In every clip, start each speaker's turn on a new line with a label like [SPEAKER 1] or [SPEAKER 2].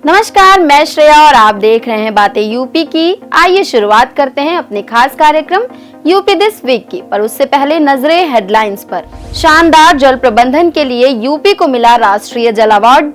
[SPEAKER 1] नमस्कार, मैं श्रेया और आप देख रहे हैं बातें यूपी की। आइए शुरुआत करते हैं अपने खास कार्यक्रम यूपी दिस वीक की, पर उससे पहले नजरें हेडलाइंस पर। शानदार जल प्रबंधन के लिए यूपी को मिला राष्ट्रीय जल अवार्ड,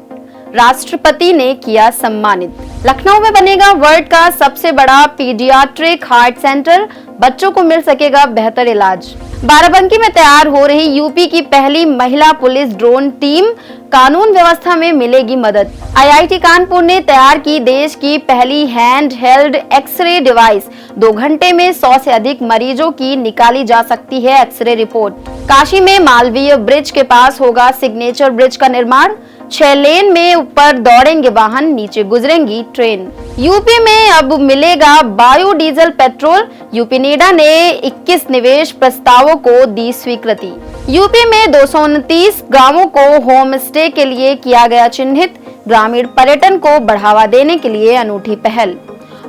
[SPEAKER 1] राष्ट्रपति ने किया सम्मानित। लखनऊ में बनेगा वर्ल्ड का सबसे बड़ा पीडियाट्रिक हार्ट सेंटर, बच्चों को मिल सकेगा बेहतर इलाज। बाराबंकी में तैयार हो रही यूपी की पहली महिला पुलिस ड्रोन टीम, कानून व्यवस्था में मिलेगी मदद। आईआईटी कानपुर ने तैयार की देश की पहली हैंड हेल्ड एक्सरे डिवाइस, 2 घंटे में 100 से अधिक मरीजों की निकाली जा सकती है एक्सरे रिपोर्ट। काशी में मालवीय ब्रिज के पास होगा सिग्नेचर ब्रिज का निर्माण, 6 लेन में ऊपर दौड़ेंगे वाहन, नीचे गुजरेंगी ट्रेन। यूपी में अब मिलेगा बायोडीजल पेट्रोल, यूपी नेडा ने 21 निवेश प्रस्तावों को दी स्वीकृति। यूपी में 229 गांवों को होम स्टे के लिए किया गया चिन्हित, ग्रामीण पर्यटन को बढ़ावा देने के लिए अनूठी पहल।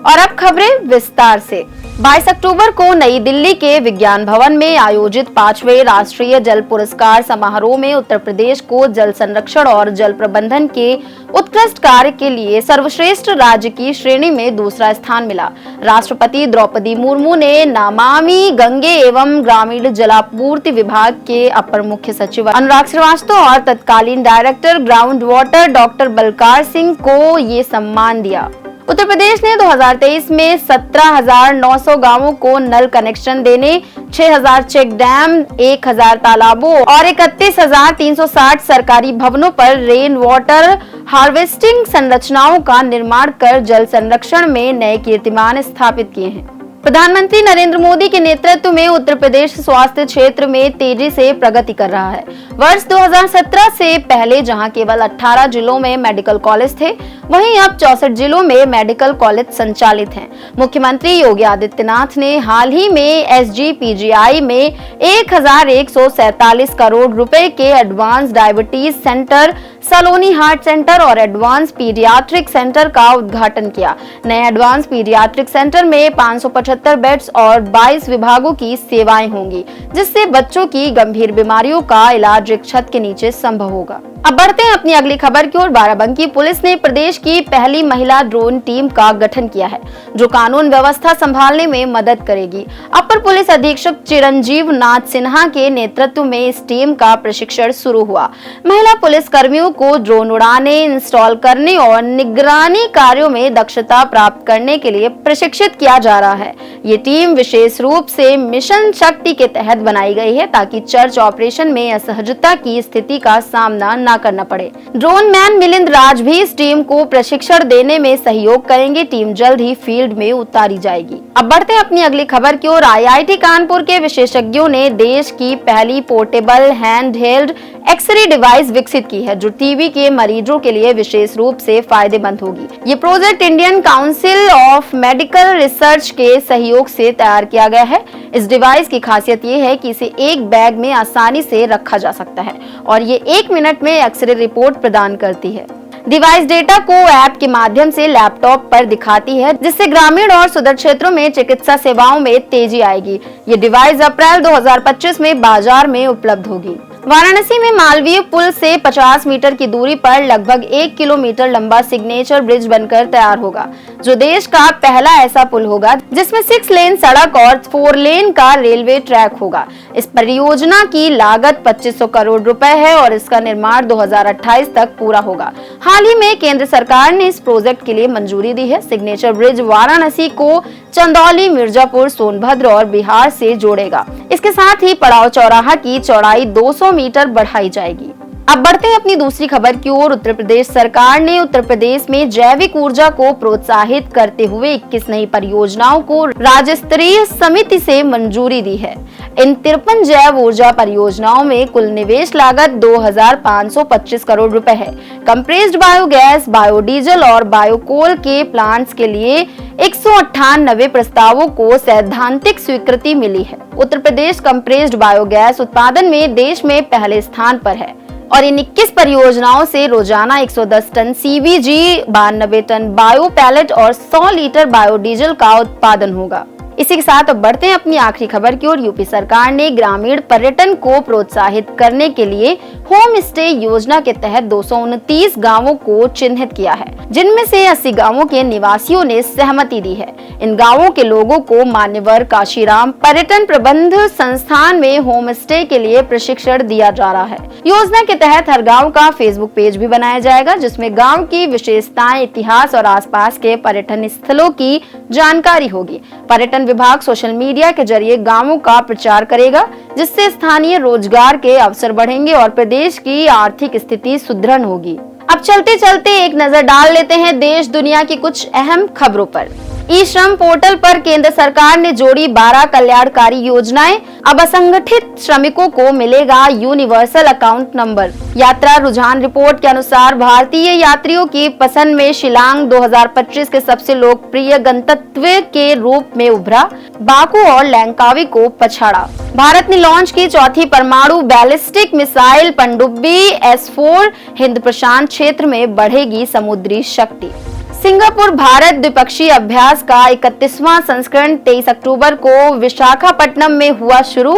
[SPEAKER 1] और अब खबरें विस्तार से। 22 अक्टूबर को नई दिल्ली के विज्ञान भवन में आयोजित 5वें राष्ट्रीय जल पुरस्कार समारोह में उत्तर प्रदेश को जल संरक्षण और जल प्रबंधन के उत्कृष्ट कार्य के लिए सर्वश्रेष्ठ राज्य की श्रेणी में दूसरा स्थान मिला। राष्ट्रपति द्रौपदी मुर्मू ने नमामि गंगे एवं ग्रामीण जलापूर्ति विभाग के अपर मुख्य सचिव अनुराग श्रीवास्तव और तत्कालीन director ground water doctor Balkar Singh को ये सम्मान दिया। उत्तर प्रदेश ने 2023 में 17,900 गांवों को नल कनेक्शन देने, 6,000 चेक डैम, 1,000 तालाबों और 31,360 सरकारी भवनों पर रेन वाटर हार्वेस्टिंग संरचनाओं का निर्माण कर जल संरक्षण में नए कीर्तिमान स्थापित किए हैं। प्रधानमंत्री नरेंद्र मोदी के नेतृत्व में उत्तर प्रदेश स्वास्थ्य क्षेत्र में तेजी से प्रगति कर रहा है। वर्ष 2017 से पहले जहां केवल 18 जिलों में मेडिकल कॉलेज थे, वहीं अब 64 जिलों में मेडिकल कॉलेज संचालित हैं। मुख्यमंत्री योगी आदित्यनाथ ने हाल ही में SGPGI में 1,147 करोड़ रुपए के एडवांस डायबिटीज सेंटर, सलोनी हार्ट सेंटर और एडवांस पीडियाट्रिक सेंटर का उद्घाटन किया। नए एडवांस पीडियाट्रिक सेंटर में 575 बेड्स और 22 विभागों की सेवाएं होंगी, जिससे बच्चों की गंभीर बीमारियों का इलाज एक छत के नीचे संभव होगा। अब बढ़ते हैं अपनी अगली खबर की ओर। बाराबंकी पुलिस ने प्रदेश की पहली महिला ड्रोन टीम का गठन किया है, जो कानून व्यवस्था संभालने में मदद करेगी। अपर पुलिस अधीक्षक चिरंजीव नाथ सिन्हा के नेतृत्व में इस टीम का प्रशिक्षण शुरू हुआ। महिला पुलिस कर्मियों को ड्रोन उड़ाने, इंस्टॉल करने और निगरानी कार्यों में दक्षता प्राप्त करने के लिए प्रशिक्षित किया जा रहा है। ये टीम विशेष रूप से मिशन शक्ति के तहत बनाई गई है, ताकि चर्च ऑपरेशन में असहजता की स्थिति का सामना न करना पड़े। ड्रोन मैन मिलिंद राज भी इस टीम को प्रशिक्षण देने में सहयोग करेंगे। टीम जल्द ही फील्ड में उतारी जाएगी। अब बढ़ते हैं अपनी अगली खबर की ओर। IIT कानपुर के विशेषज्ञों ने देश की पहली portable hand held X ray device विकसित की है, जो टीबी के मरीजों के लिए विशेष रूप से फायदेमंद होगी। ये project Indian council of medical research के सहयोग से तैयार किया गया है। इस डिवाइस की खासियत ये है कि इसे एक बैग में आसानी से रखा जा सकता है और ये 1 मिनट में एक्सरे रिपोर्ट प्रदान करती है। डिवाइस डेटा को ऐप के माध्यम से लैपटॉप पर दिखाती है, जिससे ग्रामीण और सुदूर क्षेत्रों में चिकित्सा सेवाओं में तेजी आएगी। ये डिवाइस अप्रैल 2025 में बाजार में उपलब्ध होगी। वाराणसी में मालवीय पुल से 50 मीटर की दूरी पर लगभग 1 किलोमीटर लंबा सिग्नेचर ब्रिज बनकर तैयार होगा, जो देश का पहला ऐसा पुल होगा जिसमें 6 लेन सड़क और 4 लेन का रेलवे ट्रैक होगा। इस परियोजना की लागत 2500 करोड़ रुपए है और इसका निर्माण 2028 तक पूरा होगा। हाल ही में केंद्र सरकार ने इस प्रोजेक्ट के लिए मंजूरी दी है। सिग्नेचर ब्रिज वाराणसी को चंदौली, मिर्जापुर, सोनभद्र और बिहार से जोड़ेगा। इसके साथ ही पड़ाव चौराहा की चौड़ाई 200 मीटर बढ़ाई जाएगी। अब बढ़ते हैं अपनी दूसरी खबर की ओर। उत्तर प्रदेश सरकार ने उत्तर प्रदेश में जैविक ऊर्जा को प्रोत्साहित करते हुए 21 नई परियोजनाओं को राज्य स्तरीय समिति से मंजूरी दी है। इन 53 जैव ऊर्जा परियोजनाओं में कुल निवेश लागत 2,525 करोड़ रुपए है। कंप्रेस्ड बायोगैस, बायोडीजल और बायोकोल के प्लांट्स के लिए 198 प्रस्तावों को सैद्धांतिक स्वीकृति मिली है। उत्तर प्रदेश कंप्रेस्ड बायोगैस उत्पादन में देश में पहले स्थान पर है और इन 21 परियोजनाओं से रोजाना 110 टन CBG, 92 टन बायो पैलेट और 100 लीटर बायोडीजल का उत्पादन होगा। इसी के साथ अब बढ़ते हैं अपनी आखिरी खबर की ओर। यूपी सरकार ने ग्रामीण पर्यटन को प्रोत्साहित करने के लिए होम स्टे योजना के तहत 229 गांवों को चिन्हित किया है, जिनमें से 80 गांवों के निवासियों ने सहमति दी है। इन गांवों के लोगों को मान्यवर काशीराम पर्यटन प्रबंध संस्थान में होम स्टे के लिए प्रशिक्षण दिया जा रहा है। योजना के तहत हर गांव का फेसबुक पेज भी बनाया जाएगा, जिसमें गांव की विशेषताएं, इतिहास और आसपास के पर्यटन स्थलों की जानकारी होगी। पर्यटन विभाग सोशल मीडिया के जरिए गांवों का प्रचार करेगा, जिससे स्थानीय रोजगार के अवसर बढ़ेंगे और प्रदेश की आर्थिक स्थिति सुदृढ़ होगी। अब चलते चलते एक नजर डाल लेते हैं देश दुनिया की कुछ अहम खबरों पर। ई श्रम पोर्टल पर केंद्र सरकार ने जोड़ी 12 कल्याणकारी योजनाएं। अब असंगठित श्रमिकों को मिलेगा यूनिवर्सल अकाउंट नंबर। यात्रा रुझान रिपोर्ट के अनुसार भारतीय यात्रियों की पसंद में शिलांग 2025 के सबसे लोकप्रिय गंतव्य के रूप में उभरा। बाकू और लैंकावी को पछाड़ा। भारत ने लॉन्च की चौथी परमाणु बैलिस्टिक मिसाइल पनडुब्बी S4। हिंद प्रशांत क्षेत्र में बढ़ेगी समुद्री शक्ति। सिंगापुर भारत द्विपक्षीय अभ्यास का 31वां संस्करण 23 अक्टूबर को विशाखापट्टनम में हुआ शुरू।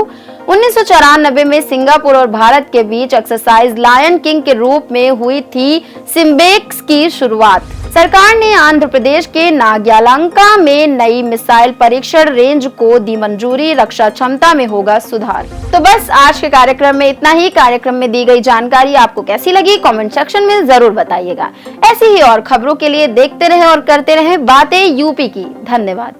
[SPEAKER 1] 1994 में सिंगापुर और भारत के बीच एक्सरसाइज लायन किंग के रूप में हुई थी सिम्बेक्स की शुरुआत। सरकार ने आंध्र प्रदेश के नाग्यालंका में नई मिसाइल परीक्षण रेंज को दी मंजूरी। रक्षा क्षमता में होगा सुधार। तो बस आज के कार्यक्रम में इतना ही। कार्यक्रम में दी गई जानकारी आपको कैसी लगी, कमेंट सेक्शन में जरूर बताइएगा। ऐसी ही और खबरों के लिए देखते रहे और करते रहे बातें यूपी की। धन्यवाद।